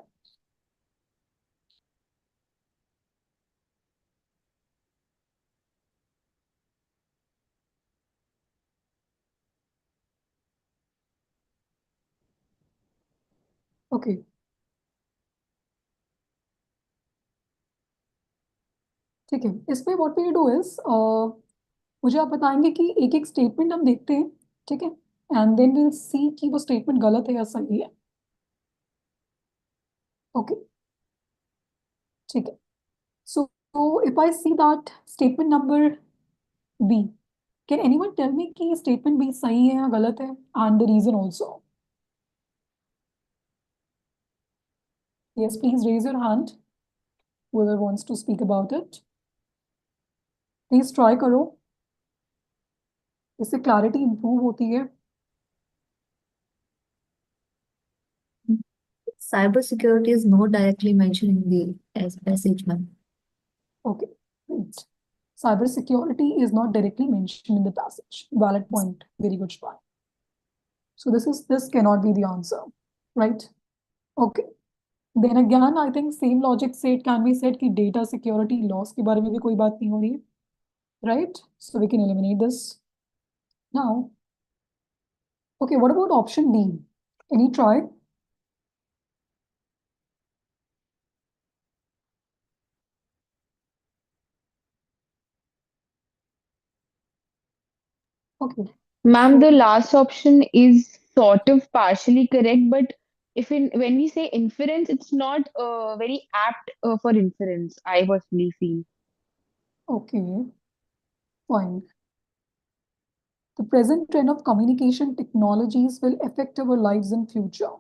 Okay. ठीक है, इसमें what we do is मुझे आप बताएंगे कि एक एक स्टेटमेंट हम देखते हैं, ठीक है, एंड देन विल सी कि वो स्टेटमेंट गलत है या सही है. ओके, ठीक है. So if I see that statement number B, can anyone tell me कि स्टेटमेंट बी सही है या गलत है, and the reason also? Yes, please raise your hand, whoever wants to speak about it. Please try करो, इससे clarity improve होती है. Cybersecurity is not directly mentioned in the passage, ma'am. Okay, great. Cybersecurity is not directly mentioned in the passage. Valid point. Very good, Shwan. So this cannot be the answer, right? Okay. Then again, I think same logic से it can be said कि data security loss के बारे में भी कोई बात नहीं हो रही है, right? So we can eliminate this. Now, okay, what about option D? Any try? Okay. Ma'am, So the last option is sort of partially correct, but when we say inference, it's not very apt for inference, I personally feel. okay, fine. The present trend of communication technologies will affect our lives in future.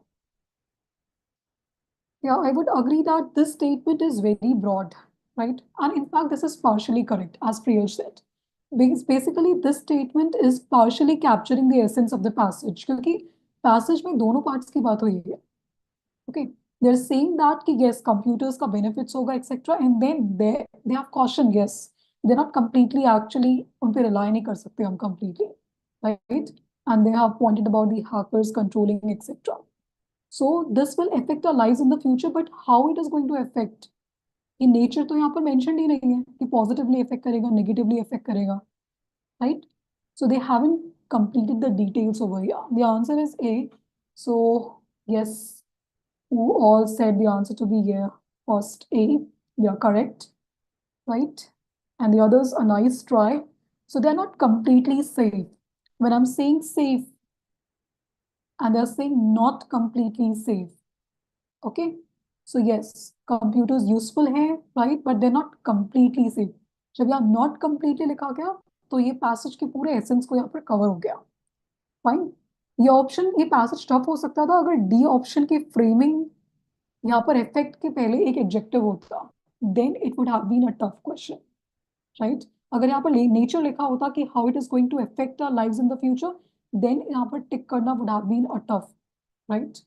Yeah, I would agree that this statement is very broad, right? And in fact, this is partially correct, as Priya said. Because basically, this statement is partially capturing the essence of the passage. क्योंकि passage में दोनों parts की बात हुई है. Okay, they're saying that कि yes, computers का benefits होगा, etc. And then they have cautioned, yes, they're not completely actually उन पे rely नहीं कर सकते हम completely, right? And they have pointed about the hackers controlling, etc. So this will affect our lives in the future, but how it is going to affect? कि nature तो यहाँ पर mentioned ही नहीं है कि positively affect करेगा, negatively affect करेगा, right? So they haven't completed the details over here. The answer is A. So yes, who all said the answer to be yeah, first A. They are correct, right? And the others a nice try. So they're not completely safe. When I'm saying safe, and they're saying not completely safe. Okay, so yes, computers useful है, right? But they're not completely safe. जब यहाँ not completely लिखा गया, तो ये passage के पूरे essence को यहाँ पर cover हो गया. Fine. ये passage tough हो सकता था अगर D option की framing यहाँ पर effect के पहले एक adjective होता. Then it would have been a tough question, right? अगर यहाँ पर nature लिखा होता कि how it is going to affect our lives in the future, then यहाँ पर tick करना would have been a tough, right?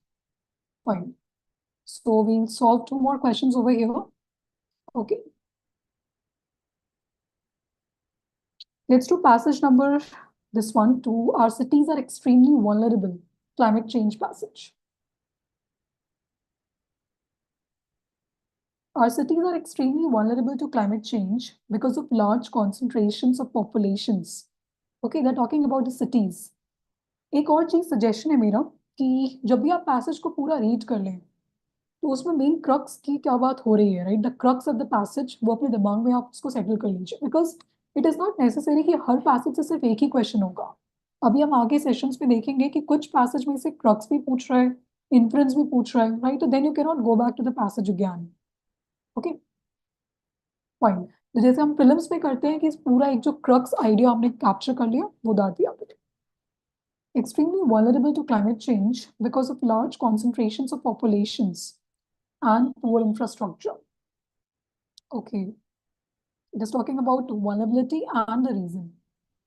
Fine. So we'll solve 2 more questions over here. Okay. Let's do passage number, this one, 2. Our cities are extremely vulnerable. Climate change passage. Our cities are extremely vulnerable to climate change because of large concentrations of populations. Okay, they're talking about the cities. एक और चीज suggestion है मेरा कि जब भी आप passage को पूरा रीड कर लें तो उसमें मेन क्रक्स की क्या बात हो रही है, right? The crux of the passage वो अपने दिमाग में आप उसको सेटल कर लीजिए, because it is not necessary कि हर पैसेज से सिर्फ एक ही क्वेश्चन होगा. अभी हम आगे सेशंस में देखेंगे कि कुछ पैसेज में से क्रक्स भी पूछ रहा है, इन्फ्रेंस भी पूछ रहा है, राइट? तो then you can not go back to the passage again. Okay, fine. तो जैसे हम प्रीलिम्स में करते हैं कि पूरा एक जो क्रक्स आइडिया हमने कैप्चर कर लिया वो डाल दिया. Extremely vulnerable to climate change because of large concentrations of populations and poor infrastructure. Okay, it is talking about vulnerability and the reason.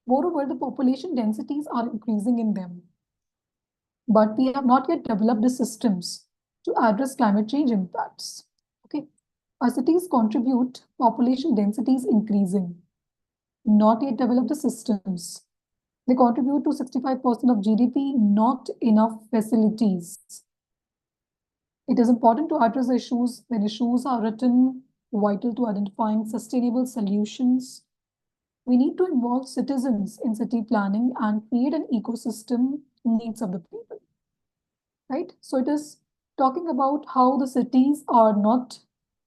Moreover, the population densities are increasing in them, but we have not yet developed the systems to address climate change impacts. Okay, our cities contribute population densities increasing, not yet developed the systems. They contribute to 65% of GDP, not enough facilities. It is important to address issues when issues are written, vital to identifying sustainable solutions. We need to involve citizens in city planning and create an ecosystem needs of the people, right? So it is talking about how the cities are not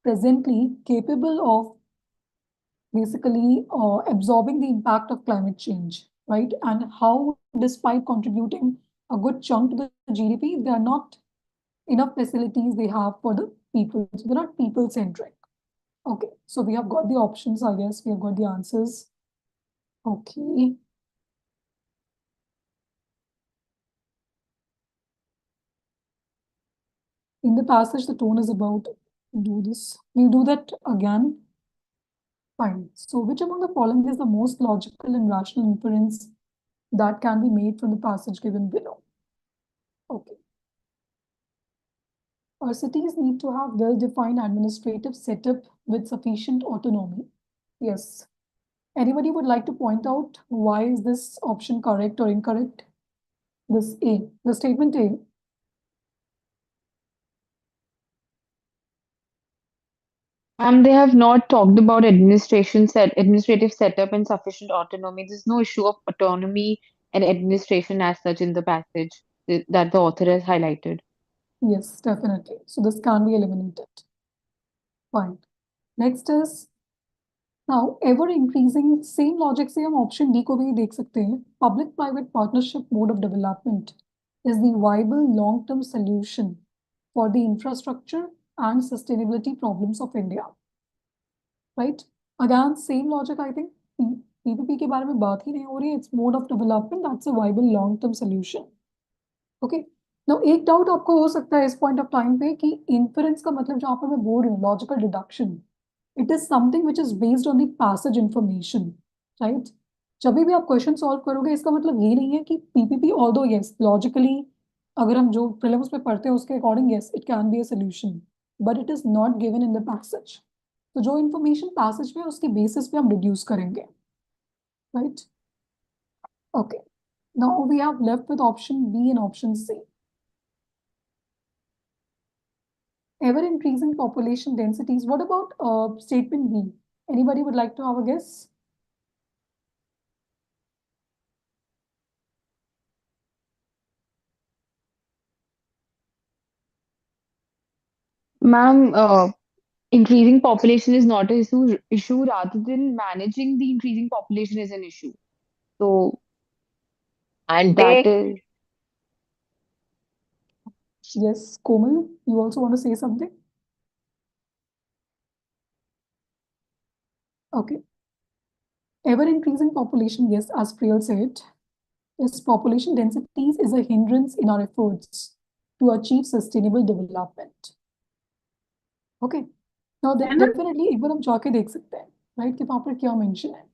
presently capable of basically absorbing the impact of climate change, right? And how, despite contributing a good chunk to the GDP, they are not enough facilities they have for the people. So they're not people-centric. Okay, so we have got the options, I guess. We have got the answers. Okay. In the passage, the tone is about do this. We'll do that again. Fine. So which among the following is the most logical and rational inference that can be made from the passage given below? Okay. Our cities need to have well-defined administrative setup with sufficient autonomy. Yes. Anybody would like to point out why is this option correct or incorrect? This A, the statement A. They have not talked about administrative setup and sufficient autonomy. There's no issue of autonomy and administration as such in the passage that the author has highlighted. Yes, definitely. So this can be eliminated. Fine. Next is now ever increasing, same logic से हम option D को भी देख सकते हैं. Public-private partnership mode of development is the viable long-term solution for the infrastructure and sustainability problems of India. Right? Again, same logic, I think. PPP के बारे में बात ही नहीं हो रही है. It's mode of development. That's a viable long-term solution. Okay. Now, एक doubt आपको हो सकता है इस पॉइंट ऑफ टाइम पे कि इन्फरेंस का मतलब जहां पर मैं बोल रही हूँ logical deduction, it is something which is based on the passage information, right? जब भी आप क्वेश्चन सॉल्व करोगे इसका मतलब ये नहीं है कि पीपीपी ऑल्दो यस लॉजिकली अगर हम जो प्रीलिम्स में पढ़ते हैं उसके according yes it can be a solution, but it is not given in the passage. तो जो इन्फॉर्मेशन पैसेज में उसके बेसिस पे हम डिड्यूस करेंगे, right? Okay, now we have left with option B and option C. Ever increasing population densities. What about statement B? Anybody would like to have a guess? Ma'am, increasing population is not an issue rather than managing the increasing population is an issue. So And that they is Yes, Komal, you also want to say something? Okay. Ever increasing population, yes, as Priyal said, is population densities is a hindrance in our efforts to achieve sustainable development. Okay. Now, definitely, एक बार हम जाके देख सकते हैं, right? कि वहाँ पर क्या mention है.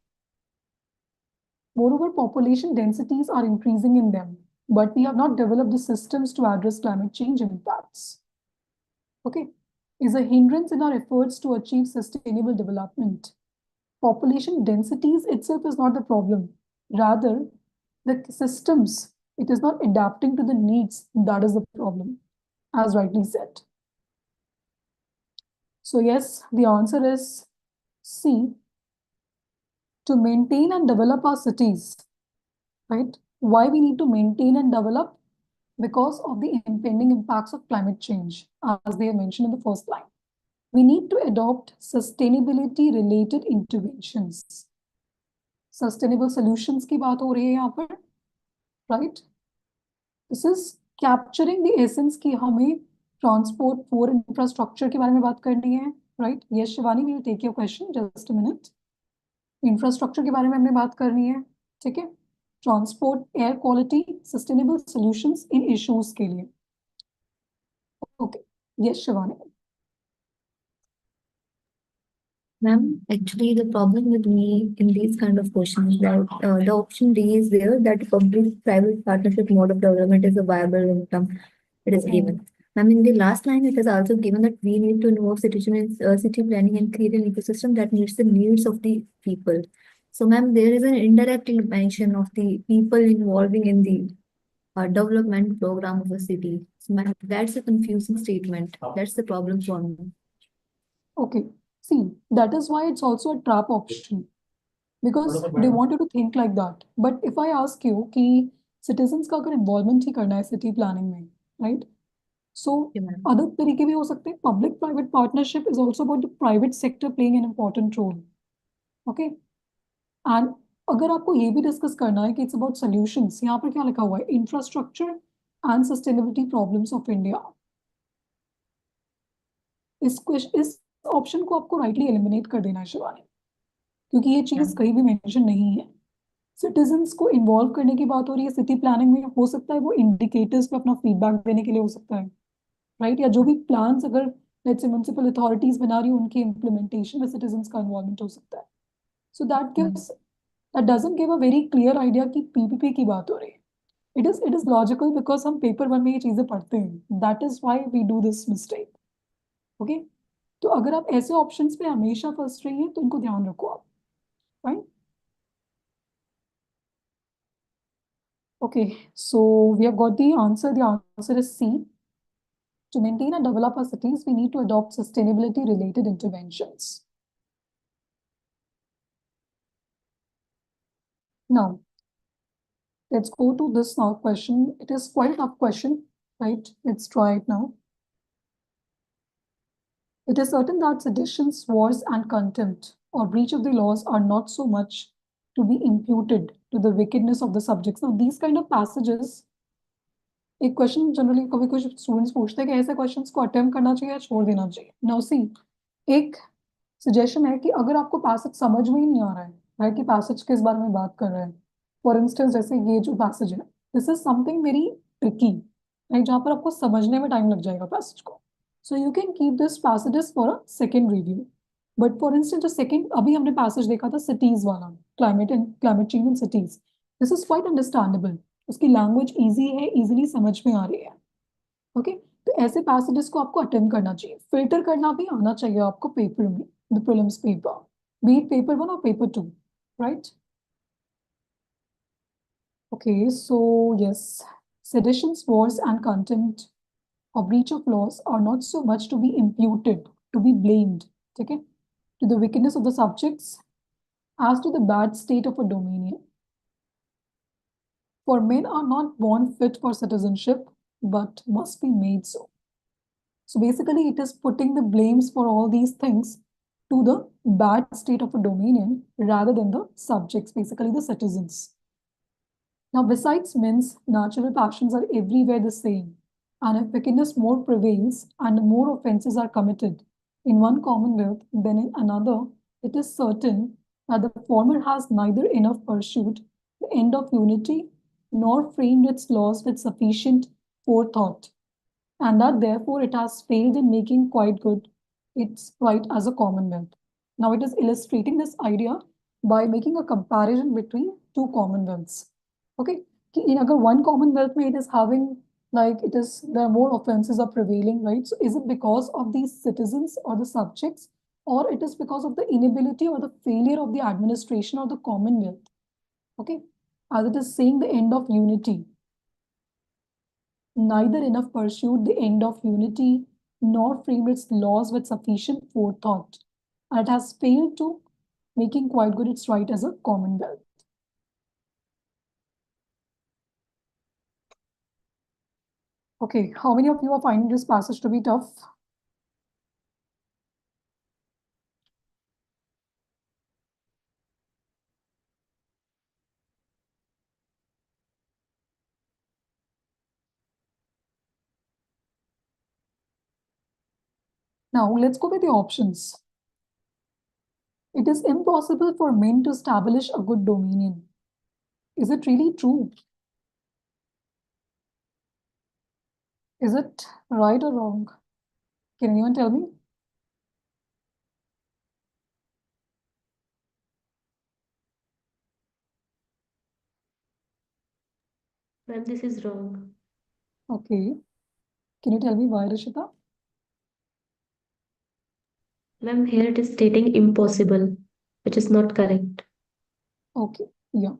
Moreover, population densities are increasing in them, but we have not developed the systems to address climate change impacts. Okay, is a hindrance in our efforts to achieve sustainable development. Population densities itself is not the problem. Rather, the systems, it is not adapting to the needs. That is the problem, as rightly said. So yes, the answer is C. To maintain and develop our cities, right? Why we need to maintain and develop? Because of the impending impacts of climate change, as they have mentioned in the first line. We need to adopt sustainability-related interventions. Sustainable solutions की बात हो रही है यहाँ पर, right? This is capturing the essence कि हमें transport for infrastructure के बारे में बात करनी है, right? Yes, Shivani, we will take your question. Just a minute. Infrastructure के बारे में हमने बात करनी है, ठीक है? Transport, air quality, sustainable solutions in issues के लिए. Okay. Yes, Shivani. Ma'am, actually, the problem with me in these kind of questions that the option D is there that public-private partnership mode of development is a viable income. It is given. Ma'am, in the last line, it is also given that we need to involve city planning and create an ecosystem that meets the needs of the people. So, ma'am, there is an indirect mention of the people involving in the development program of a city. So, ma'am, that's a confusing statement. That's the problem for me. Okay. See, that is why it's also a trap option. Because they want you to think like that. But if I ask you कि citizens का अगर involvement ही करना है city planning में, right? So, Okay, ma'am. other तरीके भी हो सकते हैं. Public-private partnership is also about the private sector playing an important role. Okay? And अगर आपको ये भी डिस्कस करना है कि it's about solutions, यहाँ पर क्या लिखा हुआ है? Infrastructure and sustainability problems of India. इस ऑप्शन को आपको राइटली एलिमिनेट कर देना है शिवानी, क्योंकि ये चीज कहीं भी मेंशन नहीं है. सिटीजन्स को इन्वॉल्व करने की बात हो रही है सिटी प्लानिंग में. हो सकता है वो इंडिकेटर्स पे अपना फीडबैक देने के लिए हो सकता है, राइट? या जो भी प्लान्स अगर लेट्स से म्युनिसिपल अथॉरिटीज बना रही है उनके इम्प्लीमेंटेशन में सिटीजन्स का इन्वॉल्वमेंट हो सकता है. So that doesn't give a very clear idea कि पीपीपी की बात हो रही है. इट इज लॉजिकल बिकॉज हम पेपर 1 में ये चीजें पढ़ते हैं. That is why we do this mistake. Okay, तो अगर आप ऐसे ऑप्शंस पे हमेशा फंस रही हैं तो इनको ध्यान रखो आप, right? Okay, so we have got the answer. The answer is C. To maintain and develop our cities, we need to adopt sustainability-related interventions. Now, let's go to this now question. It is quite a tough question, right? Let's try it now. It is certain that seditions, wars, and contempt or breach of the laws are not so much to be imputed to the wickedness of the subjects. Now, these kind of passages, एक question generally कभी कुछ students पूछते हैं कि ऐसे questions को attempt करना चाहिए या छोड़ देना चाहिए. नाउ सी, एक सजेशन है कि अगर आपको पैसेज समझ में ही नहीं आ रहा है कि पैसेज किस बारे में बात कर रहा है, फॉर इंस्टेंस जैसे ये जो पैसेज है, this is something very tricky, right, जहाँ पर आपको समझने में टाइम लग जाएगा पैसेज को. So you can keep this passages for a second review. But for instance जो सेकेंड अभी हमने पैसेज देखा था सिटीज वाला, climate change in cities, this is quite understandable. उसकी लैंग्वेज इजी है, इजीली समझ में आ रही है. ओके, तो ऐसे पैसेजेस को आपको अटेम्प्ट करना चाहिए. फिल्टर करना भी आना चाहिए आपको पेपर में, the prelims paper, B it paper 1 और paper 2, right? Okay, so yes, seditions, wars, and contempt or breach of laws are not so much to be imputed, to be blamed, okay, to the wickedness of the subjects as to the bad state of a dominion. For men are not born fit for citizenship, but must be made so. So basically, it is putting the blames for all these things to the bad state of a dominion rather than the subjects, basically the citizens. Now, besides men's natural passions are everywhere the same, and if wickedness more prevails and more offences are committed in one commonwealth than in another, it is certain that the former has neither enough pursued the end of unity nor framed its laws with sufficient forethought, and that therefore it has failed in making quite good its right as a commonwealth. Now, it is illustrating this idea by making a comparison between two commonwealths. Okay, in agar one commonwealth mein it is having, like, it is, there are more offenses are prevailing, right? So is it because of these citizens or the subjects, or it is because of the inability or the failure of the administration or the commonwealth? Okay, as it is saying the end of unity, neither enough pursued the end of unity nor framed its laws with sufficient forethought, and it has failed to making quite good its right as a commonwealth. Okay, how many of you are finding this passage to be tough? Now, let's go with the options. It is impossible for men to establish a good dominion. Is it really true? Is it right or wrong? Can anyone tell me? Ma'am, this is wrong. Okay. Can you tell me why, Rishita? Ma'am, here it is stating impossible, which is not correct. Okay, yeah.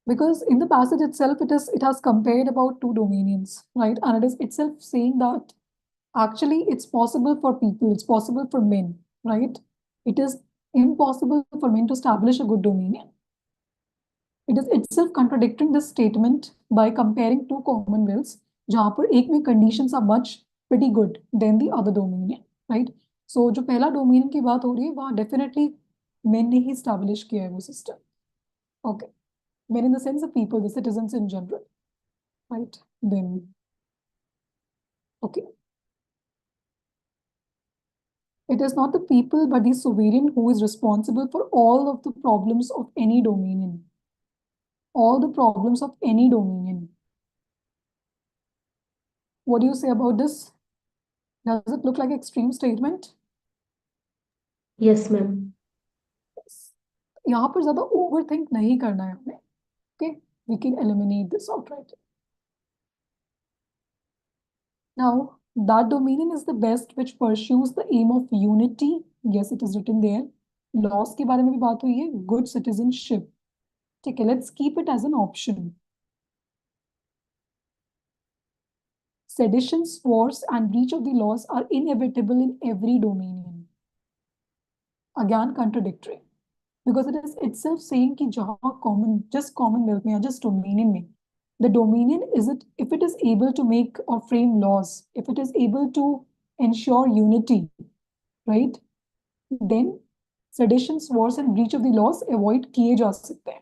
Because in the passage itself, it has compared about two dominions, right? And it is itself saying that actually it's possible for people, it's possible for men, right? It is impossible for men to establish a good dominion. It is itself contradicting this statement by comparing two commonwealths, जहाँ पर एक में conditions are much pretty good than the other dominion, right? So जो पहला dominion की बात हो रही है वहाँ definitely men ने ही establish किया है वो system. Okay, men in the sense of people, the citizens in general, right? Then, okay. It is not the people but the sovereign who is responsible for all of the problems of any dominion. All the problems of any dominion. What do you say about this? Does it look like an extreme statement? Yes, ma'am. यहाँ पर ज़्यादा overthink नहीं करना है हमें. Okay, we can eliminate this outright. Now, that dominion is the best which pursues the aim of unity. Yes, it is written there. Laws के बारे में भी बात हुई है. Good citizenship. ठीक है, let's keep it as an option. seditions, wars, and breach of the laws are inevitable in every dominion. Again, contradictory. Because it is itself saying कि जहाँ just commonwealth में या just dominion में, the dominion is it if it is able to make or frame laws, if it is able to ensure unity, right? Then seditions, wars, and breach of the laws avoid किए जा सकते हैं.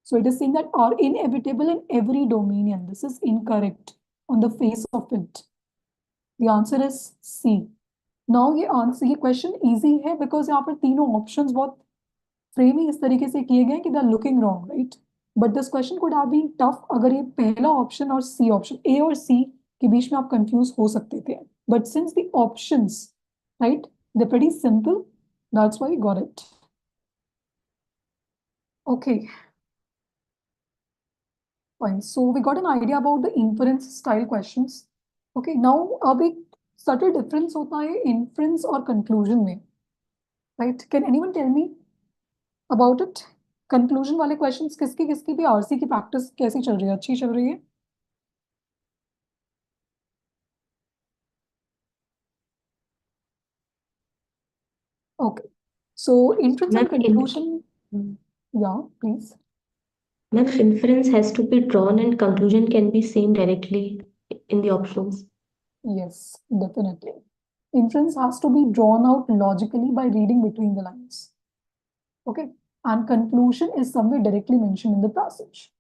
So it is saying that are inevitable in every dominion. This is incorrect on the face of it. The answer is C. Now ये question easy है because यहाँ पर तीनों options बहुत framing इस तरीके से किए गए कि they are looking wrong, right? But this question could have been tough अगर ये पहला option और C option, A और C के बीच में आप confuse हो सकते थे. But since the options, right, they're pretty simple, that's why you got it. Okay. Fine. So we got an idea about the inference style questions. Okay. Now अब एक subtle difference होता है inference और conclusion में. Right? Can anyone tell me about it? Conclusion वाले questions किसकी भी RC की practice कैसी चल रही है? अच्छी चल रही है? Okay. So inference and Ma'am, conclusion. Yeah, please. Ma'am, inference has to be drawn and conclusion can be seen directly in the options. Yes, definitely. Inference has to be drawn out logically by reading between the lines. Okay. And conclusion is somewhere directly mentioned in the passage.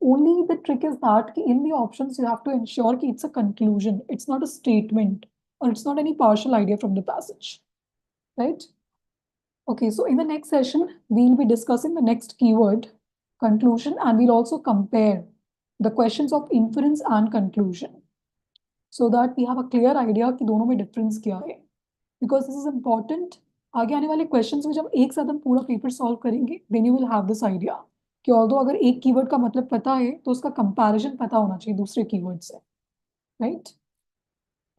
Only the trick is that in the options, you have to ensure that it's a conclusion. It's not a statement or it's not any partial idea from the passage. Right? Okay, so in the next session, we'll be discussing the next keyword, conclusion, and we'll also compare the questions of inference and conclusion so that we have a clear idea कि दोनों में difference क्या है. Because this is important. आगे आने वाले questions में जब एक साथ हम पूरा paper solve करेंगे, then you will have this idea कि although अगर एक keyword का मतलब पता है, तो उसका comparison पता होना चाहिए दूसरे keyword से, right?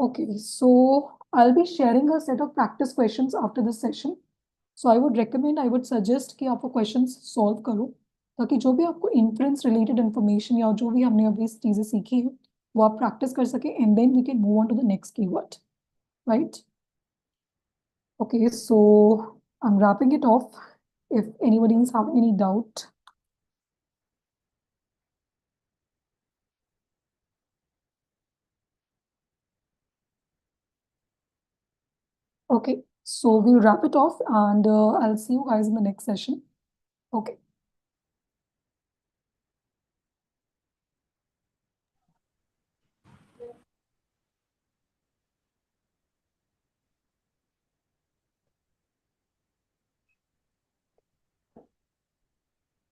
Okay, so I'll be sharing a set of practice questions after this session. So I would recommend, I would suggest कि आप वो questions solve करो ताकि जो भी आपको inference related information या जो भी हमने अभी चीजें सीखी हैं वो आप practice कर सके and then we can move on to the next keyword, right? Okay, so I'm wrapping it off. If anybody is having any doubt. Okay, so we'll wrap it off and I'll see you guys in the next session. Okay.